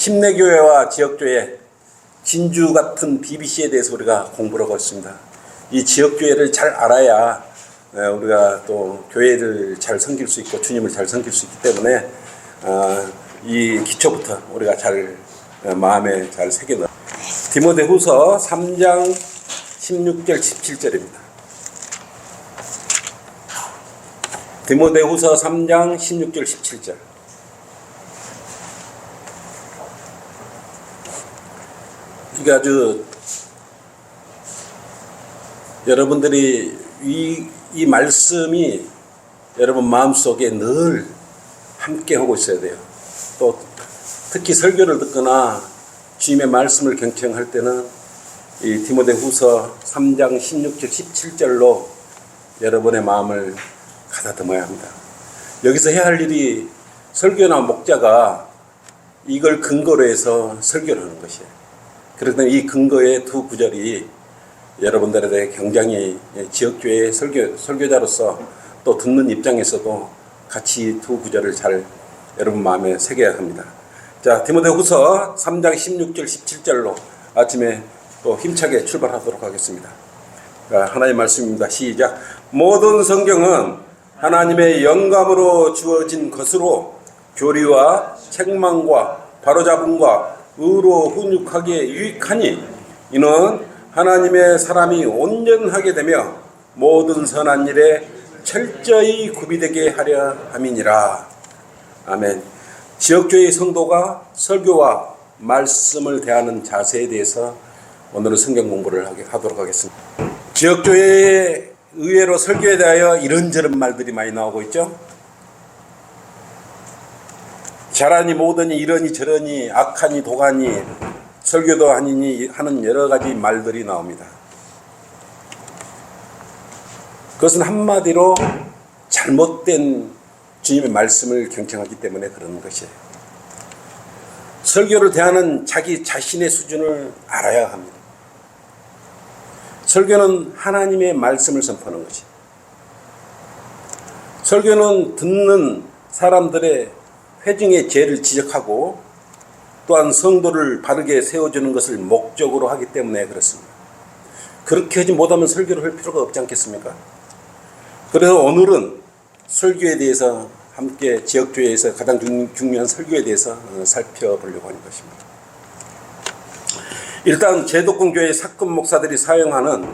침례교회와 지역교회, 진주 같은 BBC에 대해서 우리가 공부를 하고 있습니다. 이 지역교회를 잘 알아야 우리가 또 교회를 잘 섬길 수 있고 주님을 잘 섬길 수 있기 때문에 이 기초부터 우리가 잘 마음에 잘 새겨넣어. 디모데후서 3장 16절 17절입니다. 디모데후서 3장 16절 17절. 이게 아주 여러분들이 이 말씀이 여러분 마음속에 늘 함께 하고 있어야 돼요. 또 특히 설교를 듣거나 주님의 말씀을 경청할 때는 이 디모데후서 3장 16절 17절로 여러분의 마음을 가다듬어야 합니다. 여기서 해야 할 일이 설교나 목자가 이걸 근거로 해서 설교를 하는 것이에요. 그래서 이 근거의 두 구절이 여러분들에 대해 굉장히 지역교회의 설교자로서 또 듣는 입장에서도 같이 두 구절을 잘 여러분 마음에 새겨야 합니다. 자, 디모데후서 3장 16절 17절로 아침에 또 힘차게 출발하도록 하겠습니다. 자, 하나님의 말씀입니다. 시작. 모든 성경은 하나님의 영감으로 주어진 것으로 교리와 책망과 바로잡음과 의로 훈육하기에 유익하니 이는 하나님의 사람이 온전하게 되며 모든 선한 일에 철저히 구비되게 하려 함이니라. 아멘. 지역교회 성도가 설교와 말씀을 대하는 자세에 대해서 오늘은 성경 공부를 하도록 하겠습니다. 지역교회의 의외로 설교에 대하여 이런저런 말들이 많이 나오고 있죠. 잘하니 못하니 이러니 저러니 악하니 도가니 설교도 아니니 하는 여러 가지 말들이 나옵니다. 그것은 한마디로 잘못된 주님의 말씀을 경청하기 때문에 그런 것이에요. 설교를 대하는 자기 자신의 수준을 알아야 합니다. 설교는 하나님의 말씀을 선포하는 것이에요. 설교는 듣는 사람들의 회중의 죄를 지적하고 또한 성도를 바르게 세워주는 것을 목적으로 하기 때문에 그렇습니다. 그렇게 하지 못하면 설교를 할 필요가 없지 않겠습니까? 그래서 오늘은 설교에 대해서 함께 지역교회에서 가장 중요한 설교에 대해서 살펴보려고 하는 것입니다. 일단 제독공교회 사건 목사들이 사용하는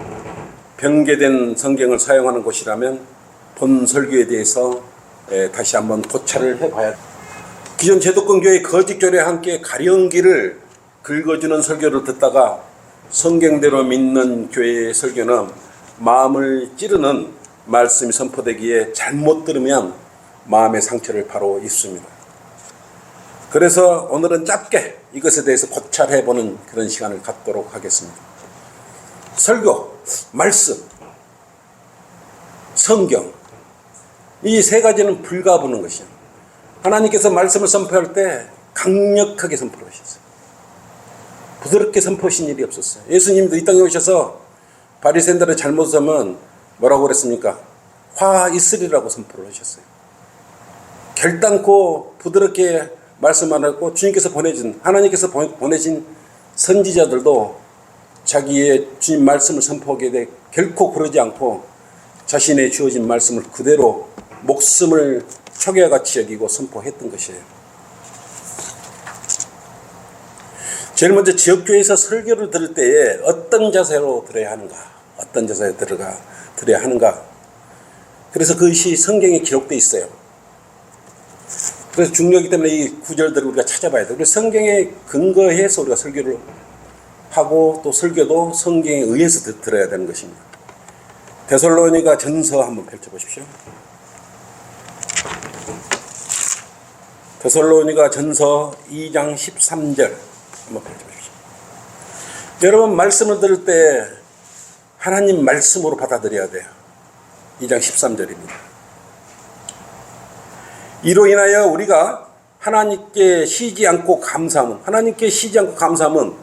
변개된 성경을 사용하는 곳이라면 본 설교에 대해서 다시 한번 고찰을 해봐야 합니다. 기존 제독공교회 거짓교회에 함께 가령기를 긁어주는 설교를 듣다가 성경대로 믿는 교회의 설교는 마음을 찌르는 말씀이 선포되기에 잘못 들으면 마음의 상처를 바로 입습니다. 그래서 오늘은 짧게 이것에 대해서 고찰해보는 그런 시간을 갖도록 하겠습니다. 설교, 말씀, 성경 이 세 가지는 불가분한 것이에요. 하나님께서 말씀을 선포할 때 강력하게 선포를 하셨어요. 부드럽게 선포하신 일이 없었어요. 예수님도 이 땅에 오셔서 바리새인들의 잘못을 하면 뭐라고 그랬습니까? 화 있으리라고 선포를 하셨어요. 결단코 부드럽게 말씀 안 하고 하나님께서 보내신 선지자들도 자기의 주님 말씀을 선포하게 돼 결코 그러지 않고 자신의 주어진 말씀을 그대로 목숨을 초계같이 여기고 선포했던 것이에요. 제일 먼저 지역교회에서 설교를 들을 때에 어떤 자세로 들어야 하는가, 어떤 자세로 들어야 하는가. 그래서 그것이 성경에 기록되어 있어요. 그래서 중요하기 때문에 이 구절들을 우리가 찾아봐야 돼요. 그래서 성경에 근거해서 우리가 설교를 하고 또 설교도 성경에 의해서 들어야 되는 것입니다. 데살로니가 전서 한번 펼쳐보십시오. 데살로니가 전서 2장 13절 한번 펼쳐보십시오. 여러분 말씀을 들을 때 하나님 말씀으로 받아들여야 돼요. 2장 13절입니다. 이로 인하여 우리가 하나님께 쉬지 않고 감사함은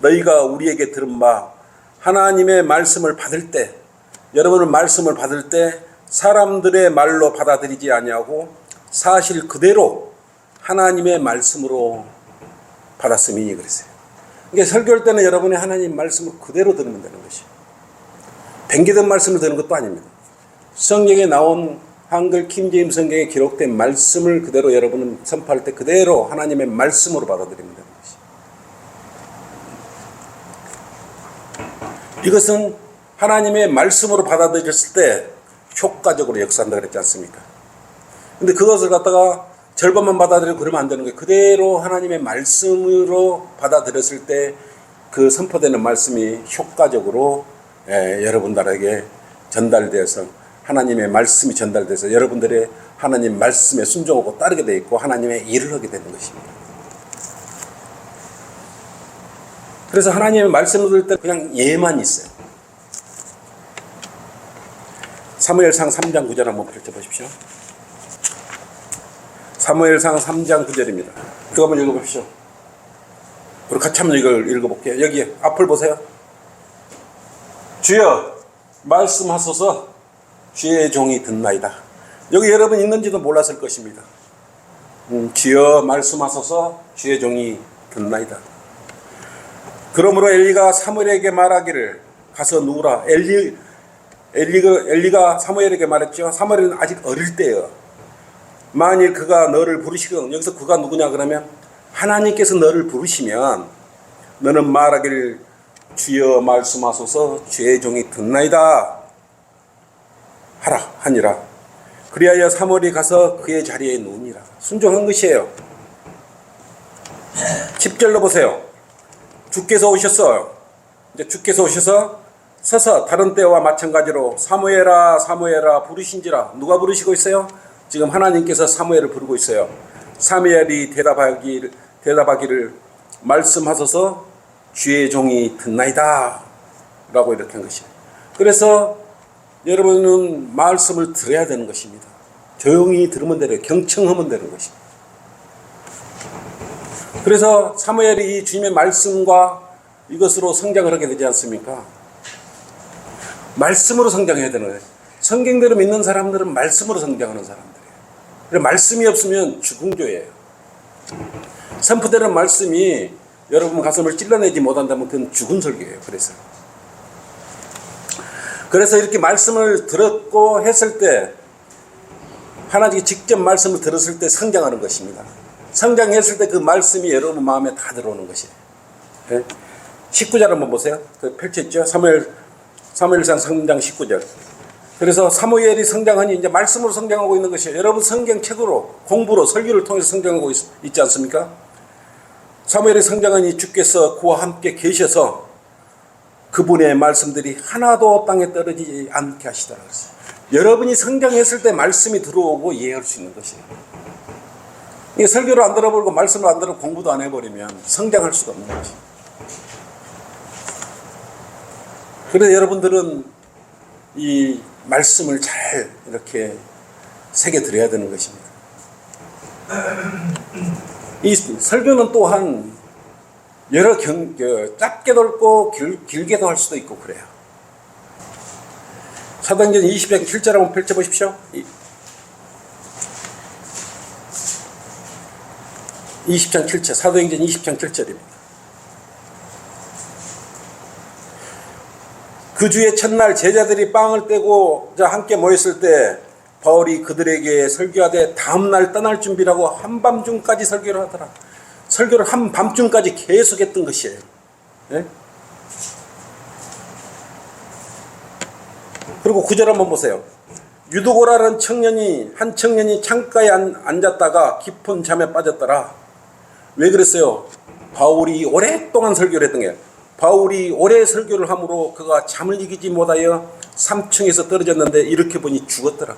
너희가 우리에게 들은 바 하나님의 말씀을 받을 때 여러분의 말씀을 받을 때 사람들의 말로 받아들이지 아니하고 사실 그대로 하나님의 말씀으로 받았음이니 그랬어요. 그러니까 설교할 때는 여러분이 하나님 말씀을 그대로 들으면 되는 것이에요. 변기된 말씀을 듣는 것도 아닙니다. 성경에 나온 한글 킹제임스 성경에 기록된 말씀을 그대로 여러분은 선포할 때 그대로 하나님의 말씀으로 받아들이면 되는 것이에요. 이것은 하나님의 말씀으로 받아들였을 때 효과적으로 역사한다 그랬지 않습니까? 근데 그것을 갖다가 절반만 받아들이고 그러면 안 되는 거예요. 그대로 하나님의 말씀으로 받아들였을 때 그 선포되는 말씀이 효과적으로 여러분들에게 전달되어서 하나님의 말씀이 전달돼서 여러분들의 하나님 말씀에 순종하고 따르게 되어 있고 하나님의 일을 하게 되는 것입니다. 그래서 하나님의 말씀을 들을 때 그냥 예만 있어요. 사무엘상 3장 9절 한번 펼쳐보십시오. 사무엘상 3장 9절입니다. 그거 한번 읽어보십시오. 우리 같이 한번 이걸 읽어볼게요. 여기 앞을 보세요. 주여 말씀하소서 주의 종이 듣나이다. 여기 여러분 있는지도 몰랐을 것입니다. 주여 말씀하소서 주의 종이 듣나이다. 그러므로 엘리가 사무엘에게 말하기를 가서 누우라. 엘리가 사무엘에게 말했죠. 사무엘은 아직 어릴 때예요. 만일 그가 너를 부르시거든. 여기서 그가 누구냐 그러면 하나님께서 너를 부르시면 너는 말하기를 주여 말씀하소서 주의 종이 듣나이다 하라 하니라. 그리하여 사무엘이 가서 그의 자리에 누우니라. 순종한 것이에요. 10절로 보세요. 주께서 오셨어요. 이제 주께서 오셔서 서서 다른 때와 마찬가지로 사무엘아 사무엘아 부르신지라. 누가 부르시고 있어요? 지금 하나님께서 사무엘을 부르고 있어요. 사무엘이 대답하기를 말씀하소서 주의 종이 듣나이다 라고 이렇게 한 것이에요. 그래서 여러분은 말씀을 들어야 되는 것입니다. 조용히 들으면 되는, 경청하면 되는 것입니다. 그래서 사무엘이 이 주님의 말씀과 이것으로 성장을 하게 되지 않습니까? 말씀으로 성장해야 되는 거예요. 성경대로 믿는 사람들은 말씀으로 성장하는 사람들이에요. 그래서 말씀이 없으면 죽은 교회예요. 선포되는 말씀이 여러분 가슴을 찔러내지 못한다면 그건 죽은 설교예요. 그래서 이렇게 말씀을 들었고 했을 때 하나님께 직접 말씀을 들었을 때 성장하는 것입니다. 성장했을 때 그 말씀이 여러분 마음에 다 들어오는 것이에요. 19절 한번 보세요. 펼쳐있죠. 사무엘상 3장 19절. 그래서 사무엘이 성장하니 이제 말씀으로 성장하고 있는 것이에요. 여러분 성경책으로 공부로 설교를 통해서 성장하고 있지 않습니까? 사무엘이 성장하니 주께서 그와 함께 계셔서 그분의 말씀들이 하나도 땅에 떨어지지 않게 하시더라. 여러분이 성장했을 때 말씀이 들어오고 이해할 수 있는 것이에요. 이게 설교를 안 들어보고 말씀을 안 들어 공부도 안 해버리면 성장할 수가 없는 것이에요. 그래서 여러분들은 이 말씀을 잘 이렇게 새겨들어야 되는 것입니다. 이 설교는 또한 여러 짧게도 읽고 길게도 할 수도 있고 그래요. 사도행전 20장 7절 한번 펼쳐보십시오. 20장 7절, 사도행전 20장 7절입니다. 그 주의 첫날 제자들이 빵을 떼고 함께 모였을 때 바울이 그들에게 설교하되 다음날 떠날 준비라고 한밤중까지 설교를 하더라. 설교를 한밤중까지 계속했던 것이에요. 네? 그리고 9절 한번 보세요. 유두고라는 한 청년이 창가에 앉았다가 깊은 잠에 빠졌더라. 왜 그랬어요? 바울이 오랫동안 설교를 했던 거예요. 바울이 오래 설교를 함으로 그가 잠을 이기지 못하여 3층에서 떨어졌는데 이렇게 보니 죽었더라.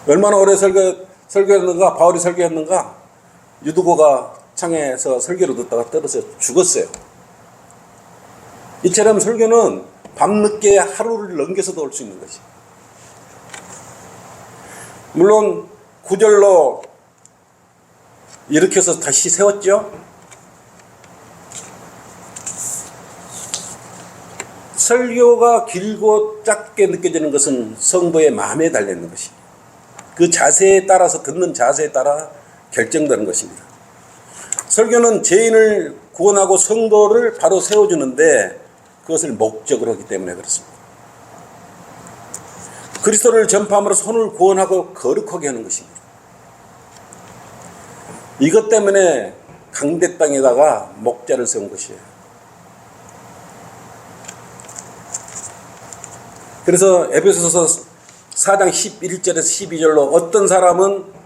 얼마나 오래 설교했는가? 바울이 설교했는가? 유두고가 창에서 설교를 듣다가 떨어져 죽었어요. 이처럼 설교는 밤늦게 하루를 넘겨서도 올 수 있는 것이. 물론 9절로 일으켜서 다시 세웠죠. 설교가 길고 짧게 느껴지는 것은 성도의 마음에 달려있는 것입니다. 그 자세에 따라서 듣는 자세에 따라 결정되는 것입니다. 설교는 죄인을 구원하고 성도를 바로 세워주는데 그것을 목적으로 하기 때문에 그렇습니다. 그리스도를 전파함으로 손을 구원하고 거룩하게 하는 것입니다. 이것 때문에 강대 땅에다가 목자를 세운 것이에요. 그래서 에베소서 4장 11절에서 12절로 어떤 사람은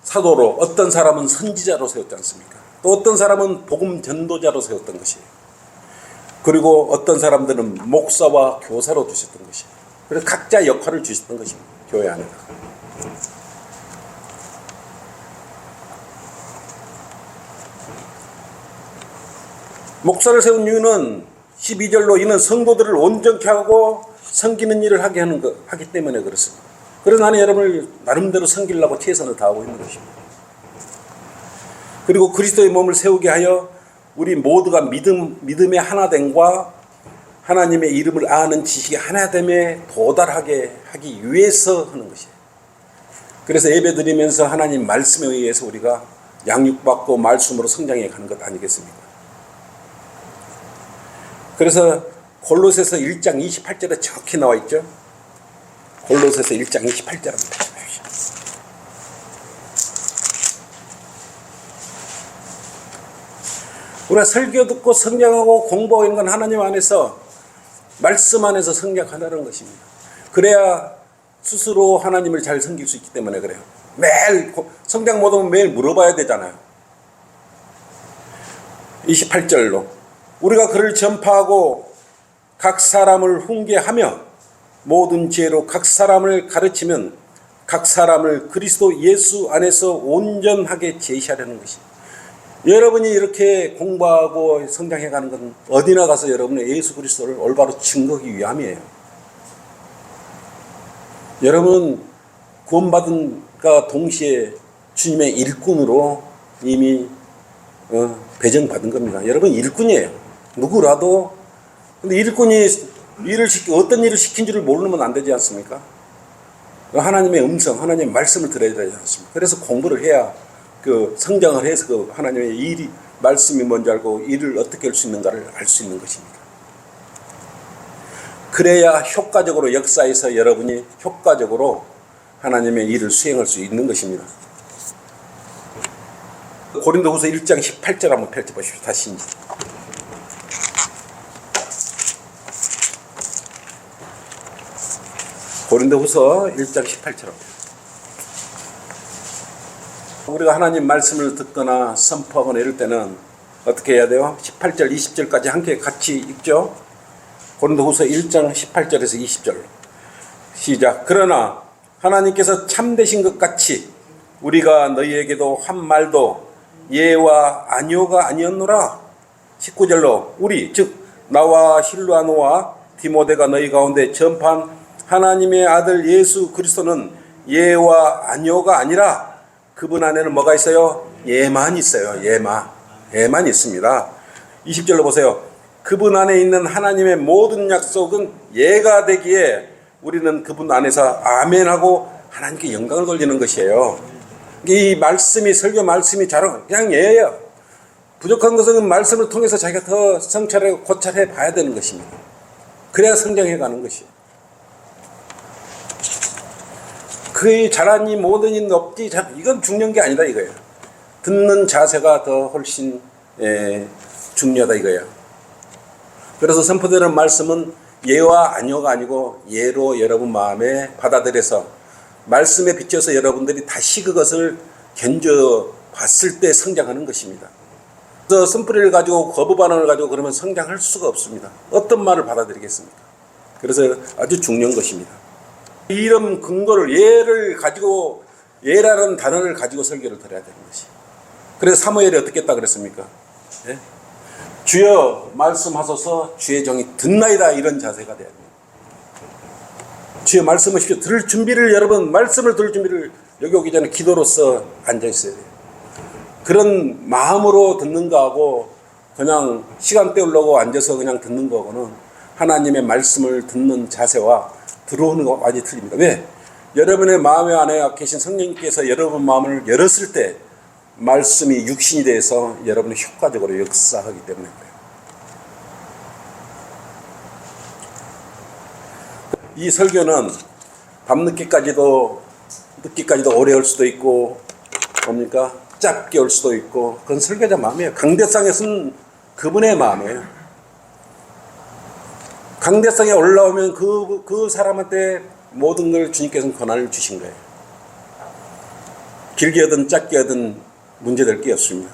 사도로, 어떤 사람은 선지자로 세웠지 않습니까? 또 어떤 사람은 복음 전도자로 세웠던 것이에요. 그리고 어떤 사람들은 목사와 교사로 두셨던 것이에요. 그래서 각자 역할을 주셨던 것입니다. 교회 안에다가. 목사를 세운 이유는 12절로 이는 성도들을 온전케 하고 섬기는 일을 하기 때문에 그렇습니다. 그래서 나는 여러분을 나름대로 섬기려고 최선을 다하고 있는 것입니다. 그리고 그리스도의 몸을 세우게 하여 우리 모두가 믿음의 하나됨과 하나님의 이름을 아는 지식의 하나됨에 도달하게 하기 위해서 하는 것이에요. 그래서 예배드리면서 하나님 말씀에 의해서 우리가 양육받고 말씀으로 성장해 가는 것 아니겠습니까? 그래서 골로새서 1장 28절에 정확히 나와 있죠. 골로새서 1장 28절 한번 다시 보십시오. 우리가 설교 듣고 성장하고 공부하고 있는 건 하나님 안에서 말씀 안에서 성장하는 것입니다. 그래야 스스로 하나님을 잘 섬길 수 있기 때문에 그래요. 매일 성장 못하면 매일 물어봐야 되잖아요. 28절로 우리가 그를 전파하고 각 사람을 훈계하며 모든 지혜로 각 사람을 가르치면 각 사람을 그리스도 예수 안에서 온전하게 제시하려는 것입니다. 여러분이 이렇게 공부하고 성장해가는 건 어디나 가서 여러분의 예수 그리스도를 올바로 증거하기 위함이에요. 여러분 구원받은가 동시에 주님의 일꾼으로 이미 배정받은 겁니다. 여러분 일꾼이에요. 누구라도. 근데 일꾼이 어떤 일을 시킨지를 모르면 안 되지 않습니까? 하나님의 음성, 하나님의 말씀을 들어야 되지 않습니까? 그래서 공부를 해야 그 성장을 해서 그 하나님의 일이 말씀이 뭔지 알고 일을 어떻게 할 수 있는가를 알 수 있는 것입니다. 그래야 효과적으로 역사에서 여러분이 효과적으로 하나님의 일을 수행할 수 있는 것입니다. 고린도후서 1장 18절 한번 펼쳐보십시오. 다시. 고린도후서 1장 18절. 우리가 하나님 말씀을 듣거나 선포하거나 이럴 때는 어떻게 해야 돼요? 18절, 20절까지 함께 같이 읽죠. 고린도후서 1장 18절에서 20절. 시작. 그러나 하나님께서 참되신 것 같이 우리가 너희에게도 한 말도 예와 아니오가 아니었노라. 19절로 우리 즉 나와 실루아노와 디모데가 너희 가운데 전파한 하나님의 아들 예수 그리스도는 예와 아니오가 아니라 그분 안에는 뭐가 있어요? 예만 있어요. 예만 있습니다. 20절로 보세요. 그분 안에 있는 하나님의 모든 약속은 예가 되기에 우리는 그분 안에서 아멘하고 하나님께 영광을 돌리는 것이에요. 이 말씀이 설교 말씀이 그냥 예예요. 부족한 것은 말씀을 통해서 자기가 더 성찰하고 고찰해 봐야 되는 것입니다. 그래야 성장해 가는 것이에요. 그의 잘하니 모든 일 없지 이건 중요한 게 아니다 이거예요. 듣는 자세가 더 훨씬 중요하다 이거예요. 그래서 선포되는 말씀은 예와 아니오가 아니고 예로 여러분 마음에 받아들여서 말씀에 비춰서 여러분들이 다시 그것을 견뎌봤을 때 성장하는 것입니다. 그래서 쓴뿌리를 가지고 거부 반응을 가지고 그러면 성장할 수가 없습니다. 어떤 말을 받아들이겠습니까? 그래서 아주 중요한 것입니다. 이런 근거를 예를 가지고 예라는 단어를 가지고 설교를 드려야 되는 것이. 그래서 사무엘이 어떻게 했다 그랬습니까? 예? 주여 말씀하소서 주의 종이 듣나이다 이런 자세가 돼야 됩니다. 주여 말씀하십시오. 들을 준비를 여러분 말씀을 들을 준비를 여기 오기 전에 기도로서 앉아 있어야 돼요. 그런 마음으로 듣는 거하고 그냥 시간 때우려고 앉아서 그냥 듣는 거하고는 하나님의 말씀을 듣는 자세와 들어오는 거 많이 틀립니다. 왜? 여러분의 마음의 안에 계신 성령님께서 여러분 마음을 열었을 때 말씀이 육신이 돼서 여러분의 효과적으로 역사하기 때문에 그래요. 이 설교는 밤늦게까지도 오래 할 수도 있고 뭡니까? 짧게 올 수도 있고 그건 설교자 마음이에요. 강대상에서는 그분의 마음이에요. 강대상에 올라오면 그 사람한테 모든 걸 주님께서는 권한을 주신 거예요. 길게 하든 짧게 하든 문제될 게 없습니다.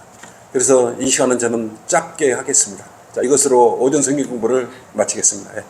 그래서 이 시간은 저는 짧게 하겠습니다. 자, 이것으로 오전 성경 공부를 마치겠습니다. 예.